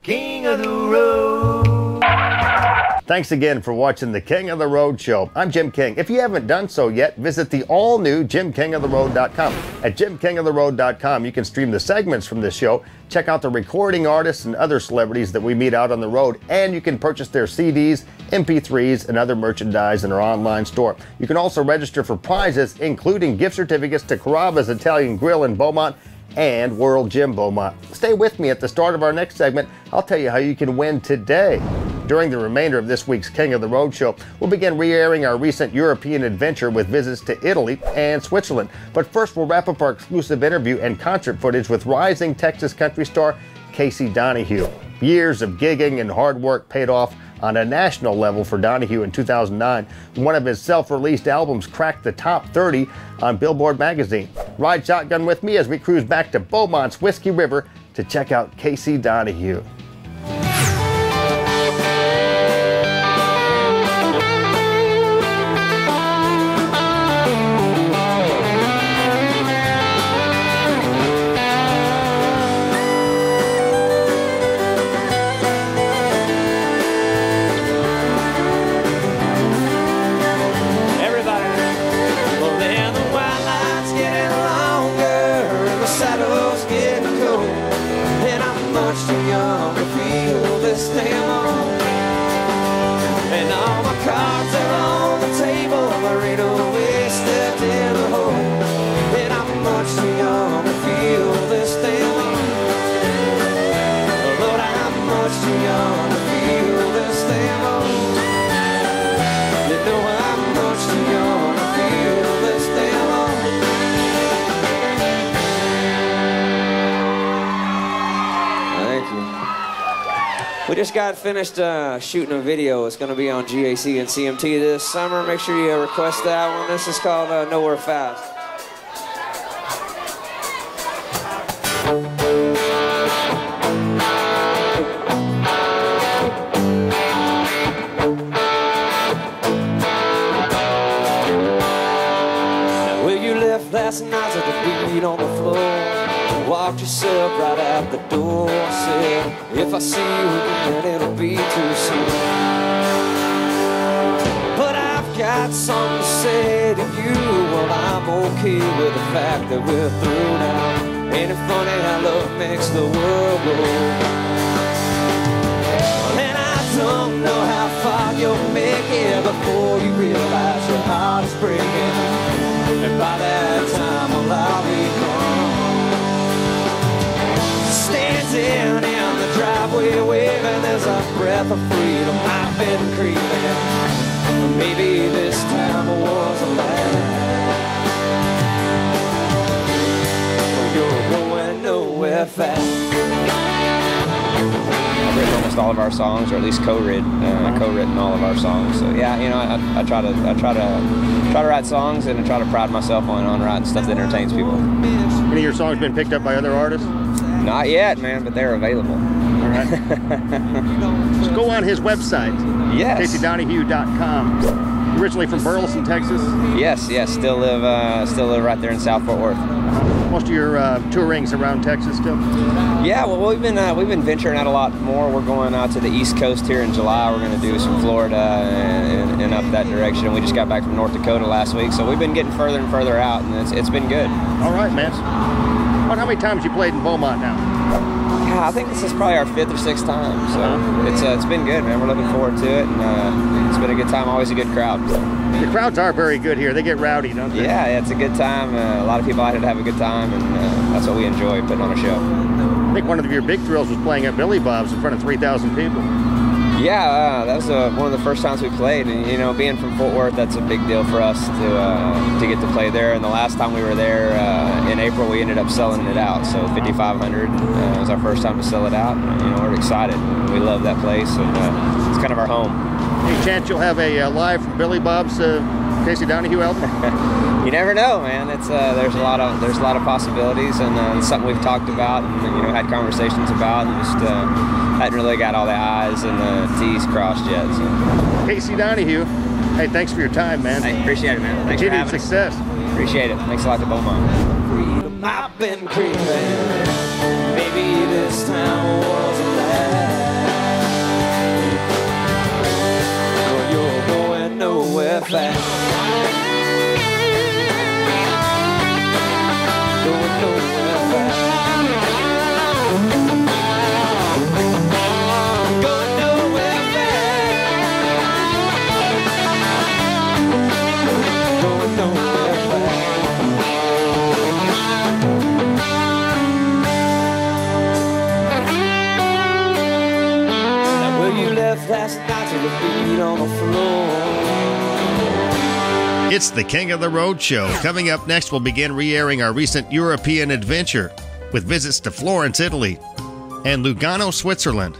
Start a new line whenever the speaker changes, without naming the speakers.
King of the Road. Thanks again for watching the King of the Road show. I'm Jim King. If you haven't done so yet, visit the all-new JimKingOfTheRoad.com. At JimKingOfTheRoad.com, you can stream the segments from this show, check out the recording artists and other celebrities that we meet out on the road, and you can purchase their CDs, MP3s, and other merchandise in our online store. You can also register for prizes, including gift certificates to Carrabba's Italian Grill in Beaumont and World Gym Beaumont. Stay with me at the start of our next segment. I'll tell you how you can win today. During the remainder of this week's King of the Road show, we'll begin re-airing our recent European adventure with visits to Italy and Switzerland. But first, we'll wrap up our exclusive interview and concert footage with rising Texas country star Casey Donahew. Years of gigging and hard work paid off on a national level for Donahew in 2009. One of his self-released albums cracked the top 30 on Billboard magazine. Ride shotgun with me as we cruise back to Beaumont's Whiskey River to check out Casey Donahew.
We just got finished shooting a video. It's going to be on GAC and CMT this summer. Make sure you request that one. This is called Nowhere Fast. Now, where you left last night at the beat on the floor, walked yourself right out the door. Said, if I see you again, it'll be too soon. But I've got something to say to you. Well, I'm okay with the fact that we're through now. Ain't it funny how love makes the world go round? And I don't know how far you'll make it before you realize your heart is breaking. And by that time, well, I'll be gone. Standing in the driveway waving, there's a breath of freedom I've been craving. Maybe this time was a lie. You're going nowhere fast. I've written almost all of our songs, or at least co-written all of our songs. So yeah, you know, I try to write songs, and I try to pride myself on writing stuff that entertains people.
Any of your songs been picked up by other artists?
Not yet, man, but they're available.
All right. Just go on his website.
Yes.
CaseyDonahew.com. Originally from Burleson, Texas.
Yes. Still live right there in South Fort Worth.
Most of your touring's around Texas still.
Yeah, well, we've been venturing out a lot more. We're going out to the East Coast here in July. We're going to do some Florida and up that direction. We just got back from North Dakota last week, so we've been getting further and further out, and it's been good.
All right, man. How many times you played in Beaumont now?
Yeah, I think this is probably our 5th or 6th time, so it's been good, man. We're looking forward to it, and it's been a good time. Always a good crowd.
The crowds are very good here. They get rowdy, don't they?
Yeah, it's a good time. A lot of people out here to have a good time, and that's what we enjoy, putting on a show.
I think one of your big thrills was playing at Billy Bob's in front of 3,000 people.
Yeah, that was one of the first times we played, and you know, being from Fort Worth, that's a big deal for us to get to play there. And the last time we were there in April, we ended up selling it out, so 5,500 was our first time to sell it out. And, you know, we're excited. We love that place, and it's kind of our home.
Any chance you'll have a live from Billy Bob's Casey Donahew album?
You never know, man. It's there's a lot of possibilities, and it's something we've talked about and had conversations about, and just hadn't really got all the I's and the T's crossed yet. So.
Casey Donahew, hey, thanks for your time, man.
Hey, appreciate it, man. Thanks for having
success.
Appreciate it. Thanks a lot to Beaumont. Freedom I've been craving. Maybe this time was a lie. fast. Going nowhere fast. Going nowhere fast. Going nowhere fast. Now where you left last night to the beat on the floor.
It's the King of the Road Show. Coming up next, we'll begin re-airing our recent European adventure with visits to Florence, Italy, and Lugano, Switzerland.